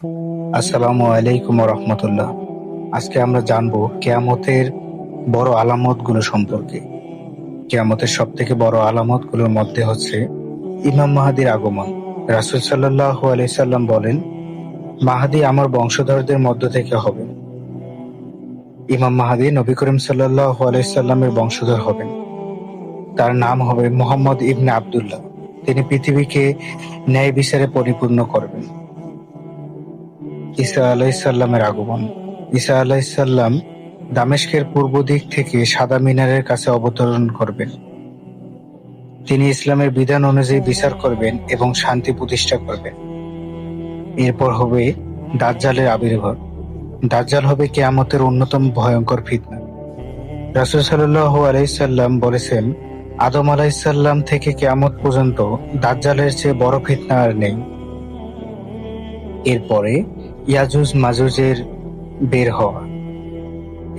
আসসালামু আলাইকুম রহমতুল্লাহ। আজকে আমরা জানবো কেয়ামতের বড় আলামতগুলো সম্পর্কে। কেয়ামতের সব থেকে বড় আলামতগুলোর মধ্যে হচ্ছে ইমাম মাহাদির আগমন। রাসূল সাল্লাল্লাহু আলাইহি সাল্লাম বলেন, মাহাদি আমার বংশধরদের মধ্য থেকে হবেন। ইমাম মাহাদি নবী করিম সাল্লাল্লাহু আলাইহি সাল্লামের বংশধর হবেন। তার নাম হবে মুহাম্মদ ইবনে আবদুল্লাহ। তিনি পৃথিবীকে ন্যায় বিচারে পরিপূর্ণ করবেন। ঈসা আলাইহিসসালামের আগমন। ঈসা আলাইহিসসালাম দামেস্কের পূর্ব দিক থেকে সাদা মিনারের কাছে অবতরণ করবেন। তিনি ইসলামের বিধান অনুযায়ী বিচার করবেন এবং শান্তি প্রতিষ্ঠা করবেন। এরপর হবে দাজ্জালের আবির্ভাব। দাজ্জাল হবে কিয়ামতের অন্যতম ভয়ঙ্কর ফিতনা। রাসূল সাল্লাল্লাহু আলাইহি সাল্লাম বলেছেন, আদম আলাইহিসসালাম থেকে কিয়ামত পর্যন্ত দাজ্জালের চেয়ে বড় ফিতনা আর নেই। এরপরে ইয়াজুজ মাজুজের বের হওয়া।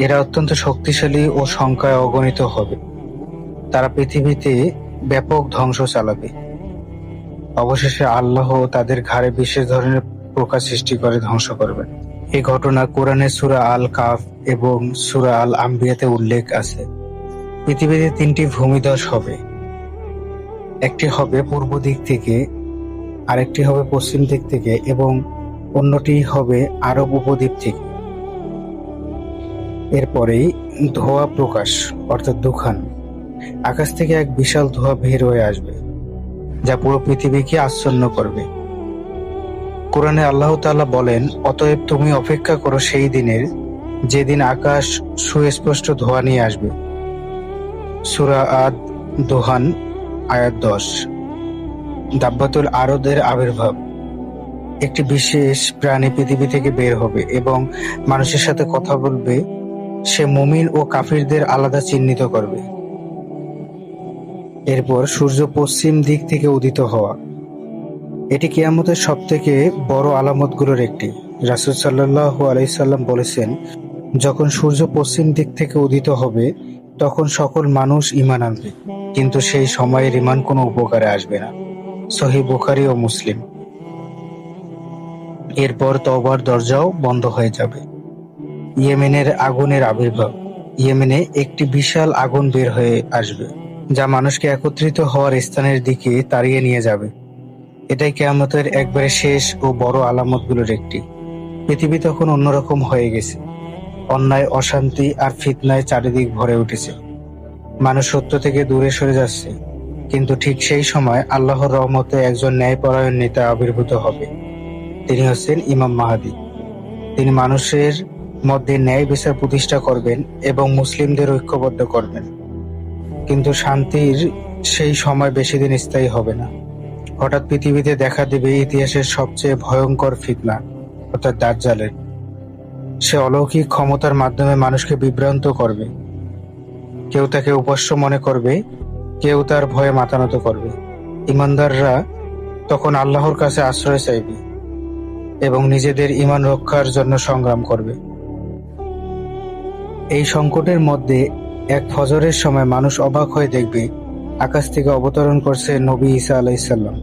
এরা অত্যন্ত শক্তিশালী ও সংখ্যায় অগণিত হবে। তারা পৃথিবীতে ব্যাপক ধ্বংস চালাবে। অবশেষে আল্লাহ তাদের ঘাড়ে বিশেষ ধরনের পোকা সৃষ্টি করে ধ্বংস করবেন। এই ঘটনা কোরআনে সূরা আল কাফ এবং সূরা আল আম্বিয়াতে উল্লেখ আছে। পৃথিবীতে 3টি ভূমিধস হবে। একটি হবে পূর্ব দিক থেকে, আরেকটি হবে পশ্চিম দিক থেকে এবং অন্যটি হবে আরব উপদ্বীপ থেকে। এরপরেই ধোঁয়া প্রকাশ অর্থাৎ দুখান। আকাশ থেকে এক বিশাল ধোঁয়া বের হয়ে আসবে, যা পুরো পৃথিবীকে আচ্ছন্ন করবে। কোরআনে আল্লাহ তাআলা বলেন, অতএব তুমি অপেক্ষা করো সেই দিনের, যেদিন আকাশ সুস্পষ্ট ধোঁয়া নিয়ে আসবে। সূরা আদ দোহান আয়াত 10। দাব্বাতুল আরদের আবির্ভাব। একটি বিশেষ প্রাণী পৃথিবী থেকে বের হবে এবং মানুষের সাথে কথা বলবে। সে মুমিন ও কাফিরদের আলাদা চিহ্নিত করবে। এরপর সূর্য পশ্চিম দিক থেকে উদিত হওয়া। এটি কিয়ামতের সব থেকে বড় আলামতগুলোর একটি। রাসূল সাল্লাল্লাহু আলাইহি সাল্লাম বলেছেন, যখন সূর্য পশ্চিম দিক থেকে উদিত হবে তখন সকল মানুষ ঈমান আনবে, কিন্তু সেই সময়ের ঈমান কোনো উপকারে আসবে না। সহিহ বুখারী ও মুসলিম। এরপর তওবার দরজাও বন্ধ হয়ে যাবে। ইয়েমেনের আগুনের আবির্ভাব। ইয়েমেনে একটি বিশাল আগুন বের হয়ে আসবে, যা মানুষকে একত্রিত হওয়ার স্থানের দিকে তাড়িয়ে নিয়ে যাবে। এটাই কিয়ামতের একবারে শেষ ও বড় আলামতগুলোর একটি। পৃথিবী তখন অন্যরকম হয়ে গেছে। অন্যায়, অশান্তি আর ফিতনায় চারিদিক ভরে উঠেছে। মানুষ সত্য থেকে দূরে সরে যাচ্ছে, কিন্তু ঠিক সেই সময় আল্লাহর রহমতে একজন ন্যায়পরায়ণ নেতা আবির্ভূত হবে। তিনি হচ্ছেন ইমাম মাহাদি। তিনি মানুষের মধ্যে ন্যায় বিচার প্রতিষ্ঠা করবেন এবং মুসলিমদের ঐক্যবদ্ধ করবেন। কিন্তু শান্তির সেই সময় বেশি দিন স্থায়ী হবে না। হঠাৎ পৃথিবীতে দেখা দেবে ইতিহাসের সবচেয়ে ভয়ঙ্কর ফিতনা, অর্থাৎ দাজ্জালের। সে অলৌকিক ক্ষমতার মাধ্যমে মানুষকে বিভ্রান্ত করবে। কেউ তাকে উপাস্য মনে করবে, কেউ তার ভয়ে মাথা নত করবে। ঈমানদাররা তখন আল্লাহর কাছে আশ্রয় চাইবে এবং নিজেদের ঈমান রক্ষার জন্য সংগ্রাম করবে। এই সংকটের মধ্যে এক ফজরের সময় মানুষ অবাক হয়ে দেখবে আকাশ থেকে অবতরণ করছে নবী ঈসা আলাইহিস সালাম।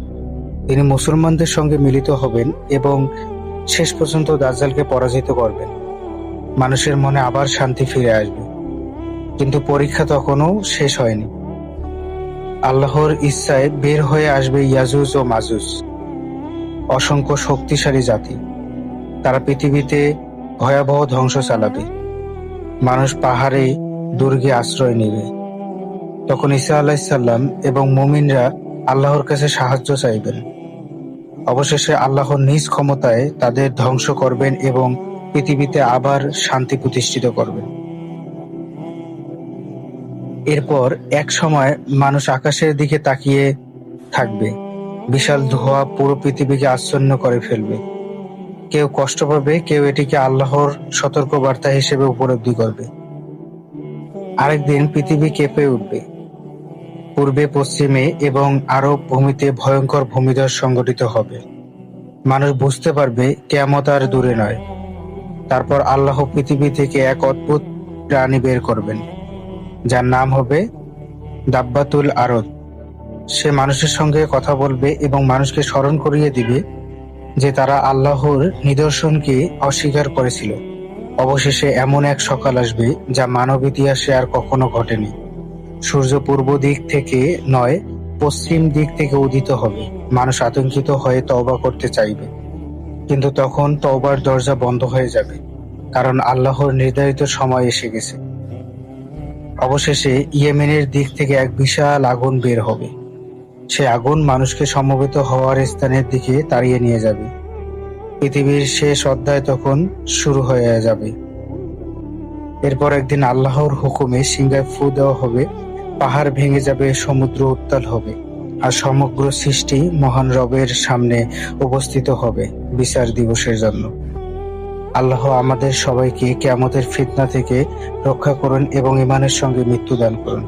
তিনি মুসলমানদের সঙ্গে মিলিত হবেন এবং শেষ পর্যন্ত দাজ্জালকে পরাজিত করবেন। মানুষের মনে আবার শান্তি ফিরে আসবে। কিন্তু পরীক্ষা তখনও শেষ হয়নি। আল্লাহর ইচ্ছায় বের হয়ে আসবে ইয়াজুজ ও মাজুজ, অসংখ্য শক্তিশালী জাতি। তারা পৃথিবীতে ভয়াবহ ধ্বংস চালাবে। মানুষ পাহাড়ে, দুর্গে আশ্রয় নেবে। তখন ঈসা আলাইহিস সালাম এবং মুমিনরা আল্লাহর কাছে সাহায্য চাইবেন। অবশেষে আল্লাহর নিজ ক্ষমতায় তাদের ধ্বংস করবেন এবং পৃথিবীতে আবার শান্তি প্রতিষ্ঠিত করবেন। এরপর এক সময় মানুষ আকাশের দিকে তাকিয়ে থাকবে। বিশাল ধোঁয়া পুরো পৃথিবীকে আচ্ছন্ন করে ফেলবে। কেউ কষ্ট পাবে, কেউ এটিকে আল্লাহর সতর্কবার্তা হিসেবে উপলব্ধি করবে। আরেকদিন পৃথিবী কেঁপে উঠবে। পূর্বে, পশ্চিমে এবং আরব ভূমিতে ভয়ঙ্কর ভূমিধস সংঘটিত হবে। মানুষ বুঝতে পারবে কিয়ামত আর দূরে নয়। তারপর আল্লাহ পৃথিবী থেকে এক অদ্ভুত প্রাণী বের করবেন, যার নাম হবে দাব্বাতুল আরদ। সে মানুষের সঙ্গে কথা বলবে এবং মানুষকে স্মরণ করিয়ে দিবে যে তারা আল্লাহর নিদর্শনকে অস্বীকার করেছিল। অবশেষে এমন এক সকাল আসবে যা মানব ইতিহাসে আর কখনো ঘটেনি। সূর্য পূর্ব দিক থেকে নয়, পশ্চিম দিক থেকে উদিত হবে। মানুষ আতঙ্কিত হয়ে তওবা করতে চাইবে, কিন্তু তখন তওবার দরজা বন্ধ হয়ে যাবে, কারণ আল্লাহর নির্ধারিত সময় এসে গেছে। অবশেষে ইয়েমেনের দিক থেকে এক বিশাল আগুন বের হবে। সে আগুন মানুষকে সমবেত হওয়ার স্থানের দিকে তাড়িয়ে নিয়ে যাবে। পৃথিবীর শেষ অধ্যায় তখন শুরু হয়ে যাবে। এরপর একদিন আল্লাহর হুকুমে সিংহায় ফু দেওয়া হবে, পাহাড় ভেঙে যাবে, সমুদ্র উত্তাল হবে, আর সমগ্র সৃষ্টি মহান রবের সামনে উপস্থিত হবে বিচার দিবসের জন্য। আল্লাহ আমাদের সবাইকে কিয়ামতের ফিতনা থেকে রক্ষা করুন এবং ঈমানের সঙ্গে মৃত্যু দান করুন।